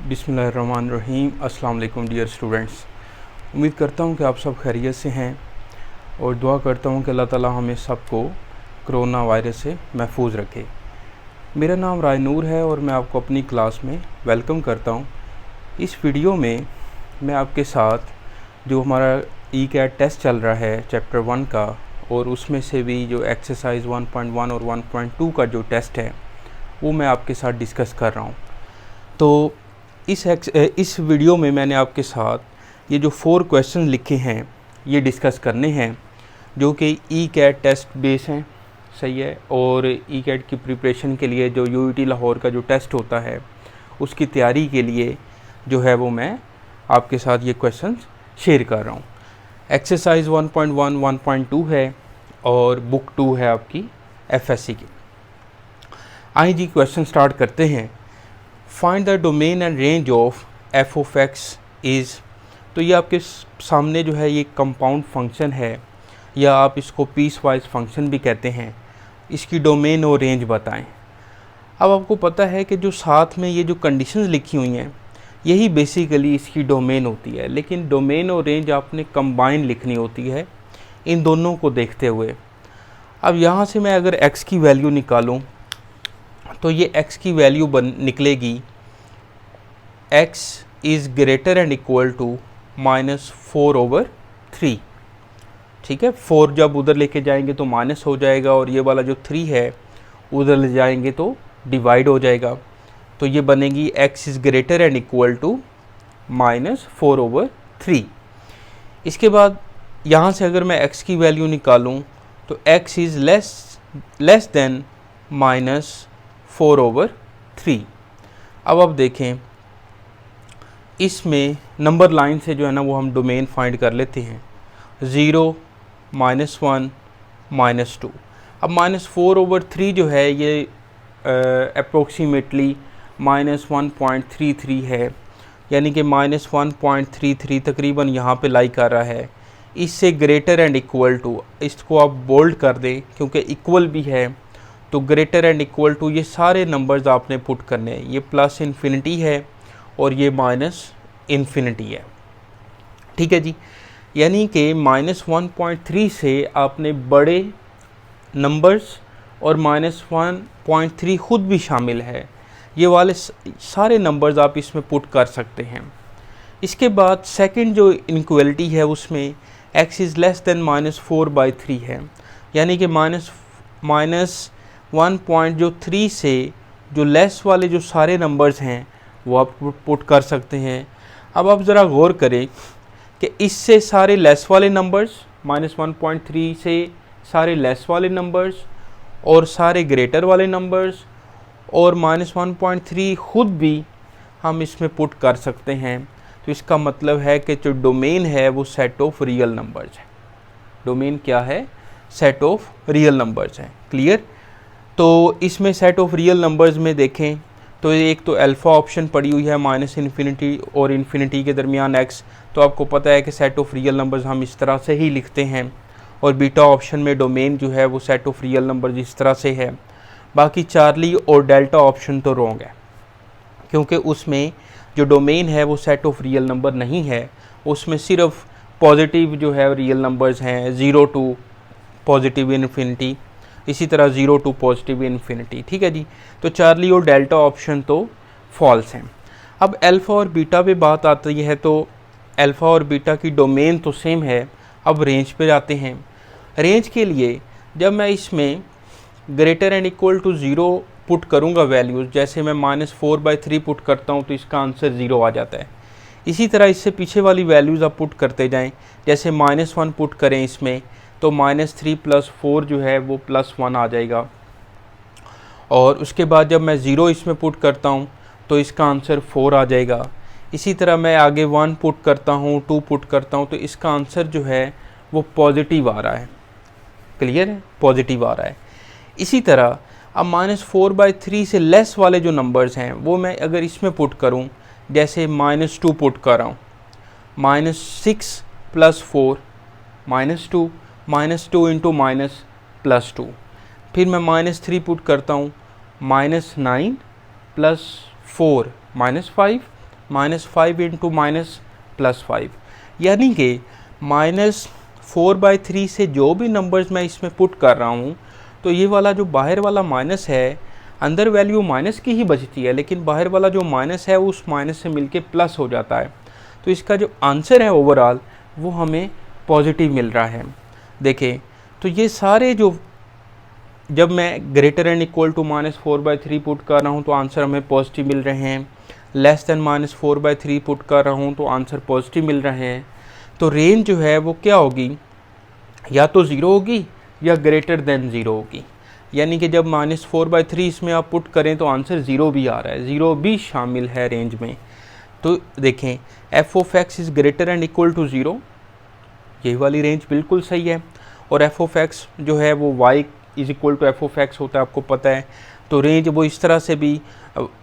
बिस्मिल्लाहिर्रहमानिर्रहीम। अस्सलाम वालेकुम डियर स्टूडेंट्स। उम्मीद करता हूँ कि आप सब खैरियत से हैं और दुआ करता हूँ कि अल्लाह ताला हमें सबको कोरोना वायरस से महफूज रखे। मेरा नाम रायनूर है और मैं आपको अपनी क्लास में वेलकम करता हूँ। इस वीडियो में मैं आपके साथ जो हमारा ई-कैट टेस्ट चल रहा है चैप्टर 1 का, और उसमें से भी जो एक्सरसाइज 1.1 और 1.2 का जो टेस्ट है वो मैं आपके साथ डिस्कस कर रहा हूँ। तो इस वीडियो में मैंने आपके साथ ये जो 4 क्वेश्चन लिखे हैं ये डिस्कस करने हैं, जो कि ई-कैट टेस्ट बेस हैं, सही है। और ई-कैट की प्रिपरेशन के लिए जो यूईटी लाहौर का जो टेस्ट होता है उसकी तैयारी के लिए जो है वो मैं आपके साथ ये क्वेश्चन शेयर कर रहा हूँ। एक्सरसाइज 1.1 1.2 है और बुक 2 है आपकी एफएससी की। आइए जी क्वेश्चन स्टार्ट करते हैं। Find the domain and range of F of x is. तो ये आपके सामने जो है ये कंपाउंड फंक्शन है, या आप इसको पीस वाइज फंक्शन भी कहते हैं। इसकी डोमेन और रेंज बताएं। अब आपको पता है कि जो साथ में ये जो कंडीशंस लिखी हुई हैं यही बेसिकली इसकी डोमेन होती है, लेकिन डोमेन और रेंज आपने कंबाइन लिखनी होती है इन दोनों को देखते हुए। अब यहाँ से मैं अगर x की वैल्यू निकालूँ तो ये x की वैल्यू निकलेगी x is greater and equal to -4/3। ठीक है, 4 जब उधर लेके जाएंगे तो माइनस हो जाएगा, और ये वाला जो 3 है उधर ले जाएंगे तो डिवाइड हो जाएगा। तो ये बनेगी x is greater and equal to -4/3। इसके बाद यहाँ से अगर मैं x की वैल्यू निकालूँ तो x इज़ लेस देन -4/3। अब आप देखें इसमें नंबर लाइन से जो है ना वो हम डोमेन फाइंड कर लेते हैं। 0, -1, -2। अब -4/3 जो है ये अप्रोक्सीमेटली -1.33 है, यानी कि -1.33 तकरीबन यहाँ पे लाई कर रहा है। इससे ग्रेटर एंड इक्वल टू, इसको आप बोल्ड कर दें क्योंकि इक्वल भी है, तो ग्रेटर एंड इक्वल टू ये सारे नंबर्स आपने पुट करने हैं। ये प्लस इन्फिनिटी है और ये माइनस इन्फिनिटी है। ठीक है जी, यानी कि -1.3 से आपने बड़े नंबर्स और -1.3 ख़ुद भी शामिल है, ये वाले सारे नंबर्स आप इसमें पुट कर सकते हैं। इसके बाद सेकंड जो इनक्वलिटी है उसमें x इज़ लेस देन -4/3 है, यानी कि -1.3 से जो लेस वाले जो सारे नंबर्स हैं वो आप पुट कर सकते हैं। अब आप ज़रा गौर करें कि इससे सारे लेस वाले नंबर्स, -1.3 से सारे लेस वाले नंबर्स और सारे ग्रेटर वाले नंबर्स और -1.3 ख़ुद भी हम इसमें पुट कर सकते हैं। तो इसका मतलब है कि जो डोमेन है वो सेट ऑफ रियल नंबर्स है। डोमेन क्या है? सेट ऑफ रियल नंबर्स है। क्लियर? तो इसमें सेट ऑफ रियल नंबर्स में देखें तो एक तो अल्फ़ा ऑप्शन पड़ी हुई है -इन्फिनिटी और इन्फिनिटी के दरमियान x, तो आपको पता है कि सेट ऑफ रियल नंबर्स हम इस तरह से ही लिखते हैं। और बीटा ऑप्शन में डोमेन जो है वो सेट ऑफ रियल नंबर्स इस तरह से है। बाकी चार्ली और डेल्टा ऑप्शन तो रॉन्ग है, क्योंकि उसमें जो डोमेन है वो सेट ऑफ रियल नंबर नहीं है, उसमें सिर्फ पॉजिटिव जो है रियल नंबर्स हैं, 0 to पॉजिटिव इन्फिनिटी, इसी तरह 0 to पॉजिटिव इन्फिनिटी। ठीक है जी, तो चार्ली और डेल्टा ऑप्शन तो फॉल्स हैं। अब अल्फ़ा और बीटा पे बात आती है, तो अल्फ़ा और बीटा की डोमेन तो सेम है। अब रेंज पे जाते हैं। रेंज के लिए जब मैं इसमें greater and equal to 0 put करूँगा वैल्यूज़, जैसे मैं -4/3 पुट करता हूँ तो इसका आंसर 0 आ जाता है। इसी तरह इससे पीछे वाली वैल्यूज़ आप पुट करते जाएं, जैसे -1 पुट करें इसमें तो -3 + 4 जो है वो +1 आ जाएगा। और उसके बाद जब मैं 0 इसमें पुट करता हूँ तो इसका आंसर 4 आ जाएगा। इसी तरह मैं आगे 1 पुट करता हूँ, 2 पुट करता हूँ, तो इसका आंसर जो है वो पॉजिटिव आ रहा है। क्लियर है? पॉजिटिव आ रहा है। इसी तरह अब -4/3 से लेस वाले जो नंबर्स हैं वो मैं अगर इसमें पुट करूं, जैसे -2 पुट कर रहा हूँ, -6 + 4 -2, -2 इंटू -+2। फिर मैं -3 पुट करता हूँ, -9 + 4 -5 -5 इंटू -+5, यानी कि -4/3 से जो भी नंबर्स मैं इसमें पुट कर रहा हूँ, तो ये वाला जो बाहर वाला माइनस है, अंदर वैल्यू माइनस की ही बचती है, लेकिन बाहर वाला जो माइनस है उस माइनस से मिलके प्लस हो जाता है। तो इसका जो आंसर है ओवरऑल वो हमें पॉजिटिव मिल रहा है। देखें तो ये सारे जो, जब मैं greater and equal to -4/3 put कर रहा हूँ तो आंसर हमें पॉजिटिव मिल रहे हैं, लेस देन -4/3 पुट कर रहा हूँ तो आंसर पॉजिटिव मिल रहे हैं। तो रेंज जो है वो क्या होगी, या तो 0 होगी या ग्रेटर देन 0 होगी, यानी कि जब -4/3 इसमें आप पुट करें तो आंसर 0 भी आ रहा है, 0 भी शामिल है रेंज में। तो देखें f of x is greater and equal to 0, यही वाली रेंज बिल्कुल सही है। और f ऑफ x जो है वो y is equal to f of x होता है, आपको पता है। तो रेंज वो इस तरह से भी,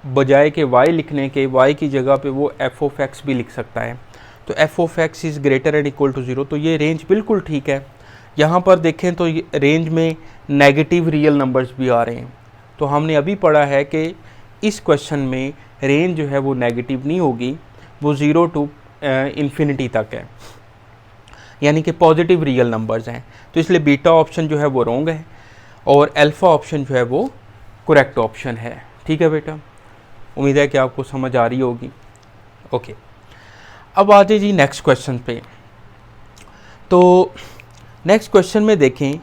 बजाय के y लिखने के, y की जगह पे वो f ऑफ x भी लिख सकता है। तो f of x is greater and equal to 0, तो ये रेंज बिल्कुल ठीक है। यहाँ पर देखें तो रेंज में नेगेटिव रियल नंबर्स भी आ रहे हैं। तो हमने अभी पढ़ा है कि इस क्वेश्चन में रेंज जो है वो नेगेटिव नहीं होगी, वो 0 टू इन्फिनिटी तक है, यानी कि पॉजिटिव रियल नंबर्स हैं। तो इसलिए बीटा ऑप्शन जो है वो रॉन्ग है और अल्फ़ा ऑप्शन जो है वो करेक्ट ऑप्शन है। ठीक है बेटा, उम्मीद है कि आपको समझ आ रही होगी। ओके, अब आ जाइए जी नेक्स्ट क्वेश्चन पे। तो नेक्स्ट क्वेश्चन में देखें,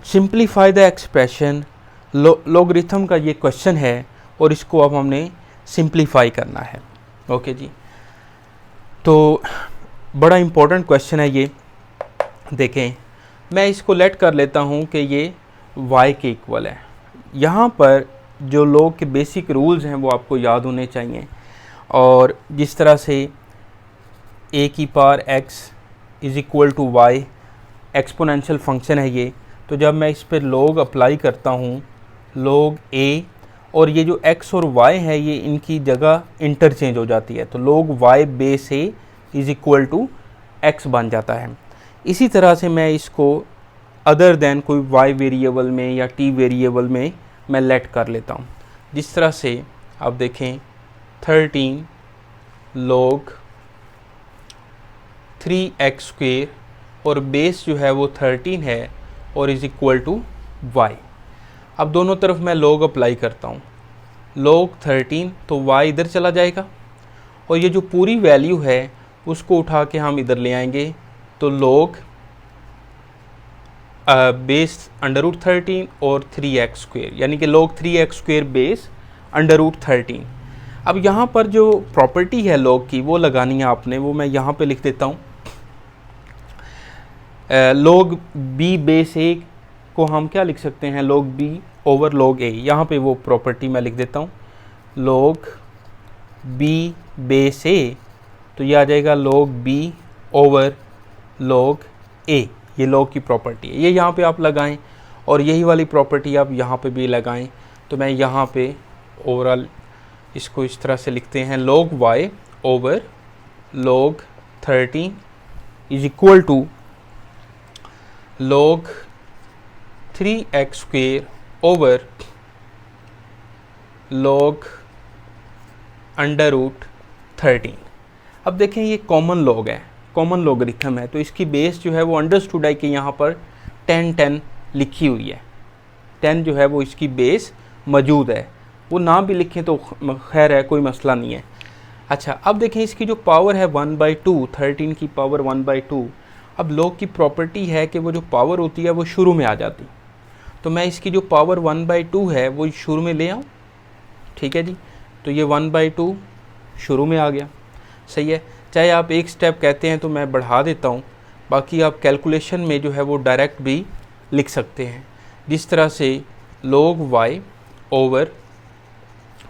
सिंप्लीफाई द एक्सप्रेशन, लॉगरिथम का ये क्वेश्चन है और इसको अब हमने सिंप्लीफाई करना है। ओके जी, तो बड़ा इम्पोर्टेंट क्वेश्चन है ये। देखें मैं इसको लेट कर लेता हूँ कि ये y के इक्वल है। यहाँ पर जो लॉग के बेसिक रूल्स हैं वो आपको याद होने चाहिए, और जिस तरह से a की power x is equal to y exponential function है ये, तो जब मैं इस पर लॉग अप्लाई करता हूँ, लॉग a, और ये जो x और y है ये इनकी जगह इंटरचेंज हो जाती है, तो log y base a is equal to x बन जाता है। इसी तरह से मैं इसको अदर देन कोई y वेरिएबल में या t वेरिएबल में मैं लेट कर लेता हूँ। जिस तरह से आप देखें 13 log 3x² और बेस जो है वो 13 है और इज़ इक्वल टू y। अब दोनों तरफ मैं log अप्लाई करता हूँ, log 13 तो y इधर चला जाएगा और ये जो पूरी वैल्यू है उसको उठा के हम इधर ले आएंगे, तो log बेस √13 और 3x², यानी कि log 3x² बेस √13। अब यहाँ पर जो प्रॉपर्टी है log की वो लगानी है आपने, वो मैं यहाँ पे लिख देता हूँ। log b बेस a को हम क्या लिख सकते हैं, log b over log a, यहाँ पे वो प्रॉपर्टी मैं लिख देता हूँ। log b बेस a, तो ये आ जाएगा log b over log a, ये log की प्रॉपर्टी है, ये यहाँ पे आप लगाएं और यही वाली प्रॉपर्टी आप यहाँ पे भी लगाएं। तो मैं यहाँ पे ओवरऑल इसको इस तरह से लिखते हैं, log y over log 13 is equal to log 3x² over log √13। अब देखें ये कॉमन लॉग है, कॉमन लॉगरिथम है, तो इसकी बेस जो है वो अंडरस्टूड है कि यहाँ पर 10 लिखी हुई है, 10 जो है वो इसकी बेस मौजूद है, वो ना भी लिखें तो खैर है, कोई मसला नहीं है। अच्छा, अब देखें इसकी जो पावर है 1/2, 13 की पावर 1/2। अब log की प्रॉपर्टी है कि वो जो पावर होती है वो शुरू में आ जाती, तो मैं इसकी जो पावर 1/2 है वो शुरू में ले आऊँ। ठीक है जी, तो ये 1/2 शुरू में आ गया, सही है। चाहे आप एक स्टेप कहते हैं तो मैं बढ़ा देता हूँ, बाकी आप कैलकुलेशन में जो है वो डायरेक्ट भी लिख सकते हैं, जिस तरह से log y over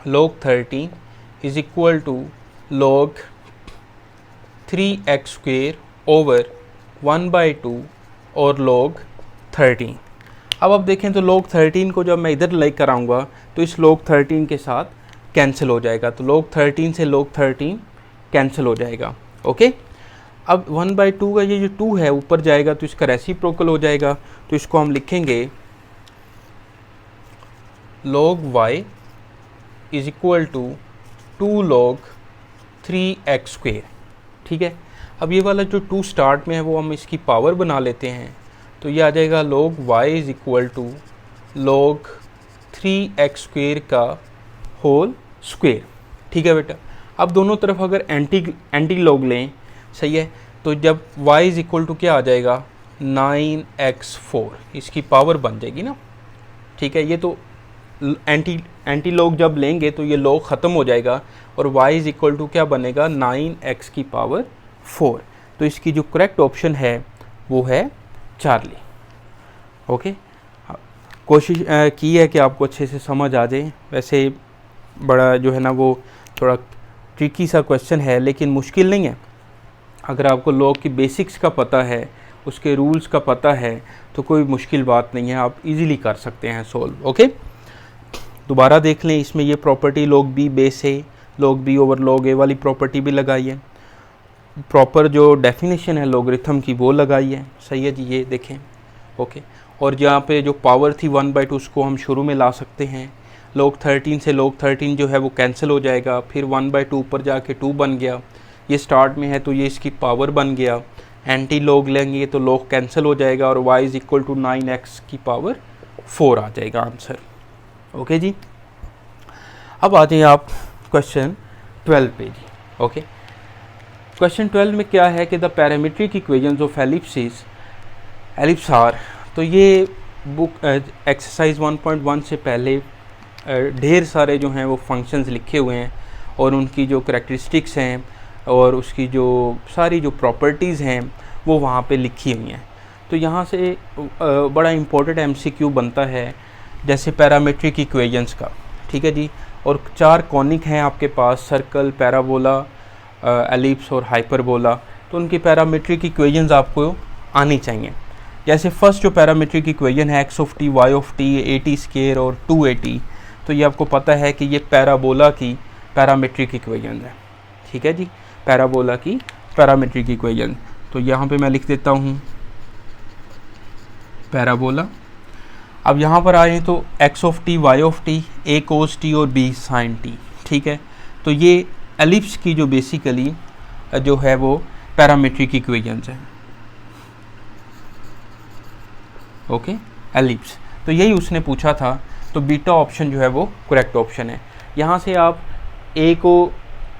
log 13 is equal to log 3x² over 1/2 और log 13। अब आप देखें तो log 13 को जब मैं इधर लेकर आऊँगा तो इस log 13 के साथ कैंसिल हो जाएगा, तो log 13 से log 13 कैंसिल हो जाएगा। ओके, अब 1/2 का ये जो 2 है ऊपर जाएगा तो इसका रेसिप्रोकल हो जाएगा, तो इसको हम लिखेंगे log y is equal to 2 log 3x²। ठीक है, अब ये वाला जो 2 स्टार्ट में है वो हम इसकी पावर बना लेते हैं, तो ये आ जाएगा log y is equal to log 3x² का होल स्क्वेयर। ठीक है बेटा, अब दोनों तरफ अगर एंटी लॉग लें, सही है, तो जब y इज़ इक्वल टू क्या आ जाएगा 9x4, इसकी पावर बन जाएगी ना। ठीक है, ये तो एंटी लॉग जब लेंगे तो ये लॉग ख़त्म हो जाएगा और y इज़ इक्वल टू क्या बनेगा 9x की पावर 4। तो इसकी जो करेक्ट ऑप्शन है वो है चार्ली। ओके, कोशिश की है कि आपको अच्छे से समझ आ जाए। वैसे बड़ा जो है ना वो थोड़ा ट्रिकी सा क्वेश्चन है, लेकिन मुश्किल नहीं है। अगर आपको लॉग की बेसिक्स का पता है, उसके रूल्स का पता है, तो कोई मुश्किल बात नहीं है, आप इजीली कर सकते हैं सोल्व। ओके, दोबारा देख लें, इसमें ये प्रॉपर्टी log b बेस है, log b over log a वाली प्रॉपर्टी भी लगाई है, प्रॉपर जो डेफिनेशन है लॉगरिथम की वो लगाई है। सही है जी, ये देखें। ओके, और जहाँ पे जो पावर थी 1/2 उसको हम शुरू में ला सकते हैं। log 13 से log 13 जो है वो कैंसिल हो जाएगा, फिर 1/2 ऊपर जाके 2 बन गया, ये स्टार्ट में है तो ये इसकी पावर बन गया। एंटी लॉग लेंगे तो log कैंसिल हो जाएगा और y is equal to 9x की पावर 4 आ जाएगा आंसर। ओके जी, अब आ जाइए आप क्वेश्चन 12 पे जी। ओके, क्वेश्चन 12 में क्या है कि the parametric equations of ellipse are. तो ये बुक एक्सरसाइज 1.1 से पहले ढेर सारे जो हैं वो फंक्शंस लिखे हुए हैं और उनकी जो करैक्टरिस्टिक्स हैं और उसकी जो सारी जो प्रॉपर्टीज़ हैं वो वहाँ पे लिखी हुई हैं। तो यहाँ से बड़ा इम्पोर्टेंट MCQ बनता है, जैसे पैरामीट्रिक इक्वेशंस का। ठीक है जी, और 4 कॉनिक हैं आपके पास, सर्कल, पैराबोला, एलिप्स और हाइपरबोला। तो उनकी पैरामीट्रिक इक्वेशंस आपको आनी चाहिए। जैसे फर्स्ट जो पैरामीट्रिक इक्वेशन है x of t, y of t, at² और 2at, तो ये आपको पता है कि ये पैराबोला की पैरामीट्रिक इक्वेशन है। ठीक है जी, पैराबोला की पैरामीट्रिक इक्वेशन। तो यहाँ पे मैं लिख देता हूँ पैराबोला। अब यहाँ पर आए तो x of t, y of t, a cos t और b sin t। ठीक है, तो ये एलिप्स की जो बेसिकली जो है वो पैरामीट्रिक इक्वेशंस हैं। ओके, एलिप्स, तो यही उसने पूछा था, तो बीटा ऑप्शन जो है वो करेक्ट ऑप्शन है। यहाँ से आप a को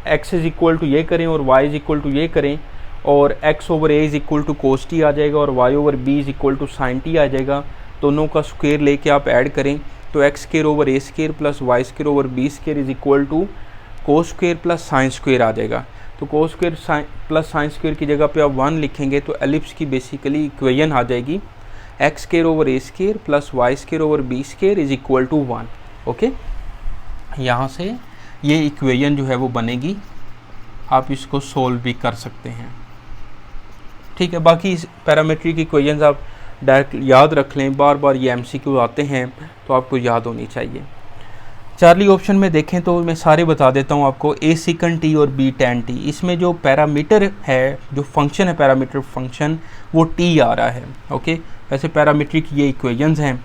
x इज़ इक्वल टू ये करें और y इज़ इक्वल टू ये करें, और x over a is equal to cos t आ जाएगा और y over b is equal to sine t आ जाएगा। दोनों का स्क्वायर लेके आप ऐड करें तो x² over a² plus y² over b² is equal to cos square plus sine square आ जाएगा। तो cos square plus sine square की जगह पे आप 1 लिखेंगे तो एलिप्स की बेसिकली इक्वेशन आ जाएगी x² over a² plus y² over b² is equal to 1। Okay, यहाँ से ये इक्वेशन जो है वो बनेगी, आप इसको सोल्व भी कर सकते हैं। ठीक है, बाकी इस पैरामीट्रिक इक्वेशंस आप डायरेक्ट याद रख लें, बार बार ये MCQ आते हैं तो आपको याद होनी चाहिए। चार्ली ऑप्शन में देखें तो मैं सारे बता देता हूँ आपको, a secant t और b tan t। इसमें जो पैरामीटर है, जो फंक्शन है पैरामीटर फंक्शन, वो t आ रहा है। ओके, वैसे पैरामीट्रिक ये इक्वेशंस हैं,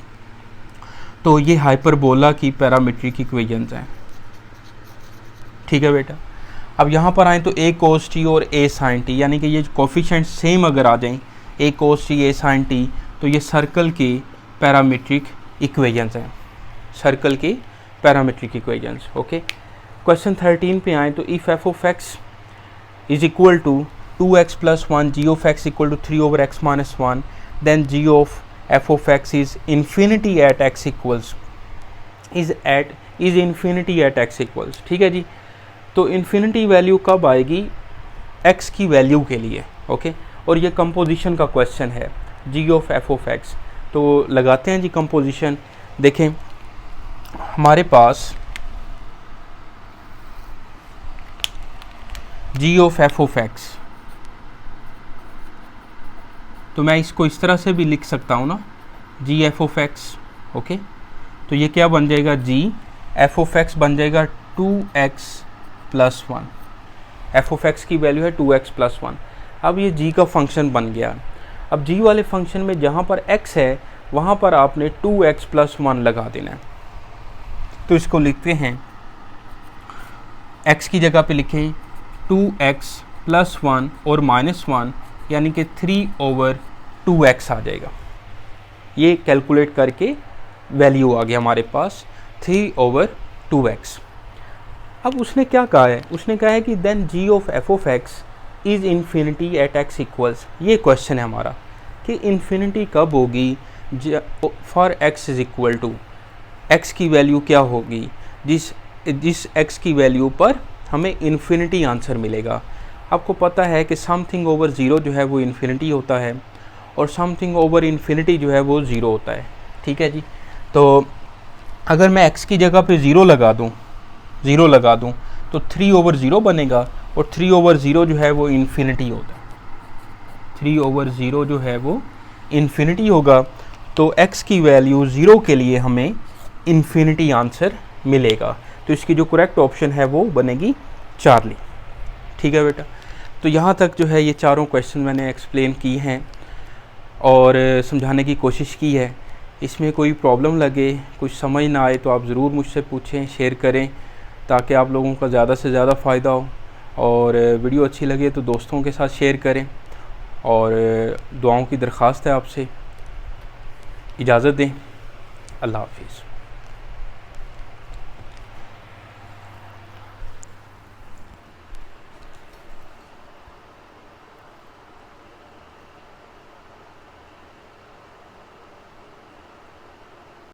तो ये हाइपरबोला की पैरामीट्रिक इक्वेशंस हैं। ठीक है बेटा, अब यहाँ पर आए तो a cos t और a sin t, यानी कि ये कोफिशिएंट सेम अगर आ जाएं, a cos t a sin t, तो ये सर्कल की पैरामीट्रिक इक्वेशंस हैं, सर्कल की पैरामीट्रिक इक्वेशंस। ओके, क्वेश्चन 13 पे आए तो if f of x is equal to 2x plus 1, g of x equal to 3 over x minus 1, then g of f of x is infinity at x equals is infinity at x equals. ठीक है जी, तो infinity value कब आएगी? x की value के लिए। Okay, और ये कंपोजिशन का क्वेश्चन है, g of f of x। तो लगाते हैं जी कंपोजिशन। देखें हमारे पास g of f of x, तो मैं इसको इस तरह से भी लिख सकता हूँ ना, g f of x। Okay, तो ये क्या बन जाएगा? g f ऑफ x बन जाएगा 2x plus 1। f of x की वैल्यू है 2x प्लस 1। अब ये g का फंक्शन बन गया। अब g वाले फंक्शन में जहाँ पर x है वहाँ पर आपने 2x प्लस 1 लगा देना है। तो इसको लिखते हैं, x की जगह पे लिखें 2x प्लस 1 और माइनस 1 यानी कि 3/2x आ जाएगा। ये कैलकुलेट करके वैल्यू आ गया हमारे पास 3/2x। अब उसने क्या कहा है, उसने कहा है कि then g of f of x is infinity at x equals. ये क्वेश्चन है हमारा कि इन्फिनिटी कब होगी for x is equal to, x की वैल्यू क्या होगी जिस x की वैल्यू पर हमें इन्फिनिटी आंसर मिलेगा। आपको पता है कि समथिंग ओवर ज़ीरो जो है वो इन्फिनिटी होता है और समथिंग ओवर इन्फिनिटी जो है वो ज़ीरो होता है। ठीक है जी। तो अगर मैं x की जगह पे ज़ीरो लगा दूँ तो 3/0 बनेगा और 3/0 जो है वो इन्फिनिटी होता है। 3/0 जो है वो इन्फिनिटी होगा, तो x की वैल्यू 0 के लिए हमें इन्फिनिटी आंसर मिलेगा। तो इसकी जो करेक्ट ऑप्शन है वो बनेगी चार्ली। ठीक है बेटा। तो यहाँ तक जो है ये चारों क्वेश्चन मैंने एक्सप्लेन किए हैं और समझाने की कोशिश की है। इसमें कोई प्रॉब्लम लगे, कुछ समझ ना आए तो आप ज़रूर मुझसे पूछें, शेयर करें ताकि आप लोगों का ज़्यादा से ज़्यादा फ़ायदा हो। और वीडियो अच्छी लगे तो दोस्तों के साथ शेयर करें और दुआओं की दरख्वास्त है आपसे। इजाज़त दें। अल्लाह हाफिज़।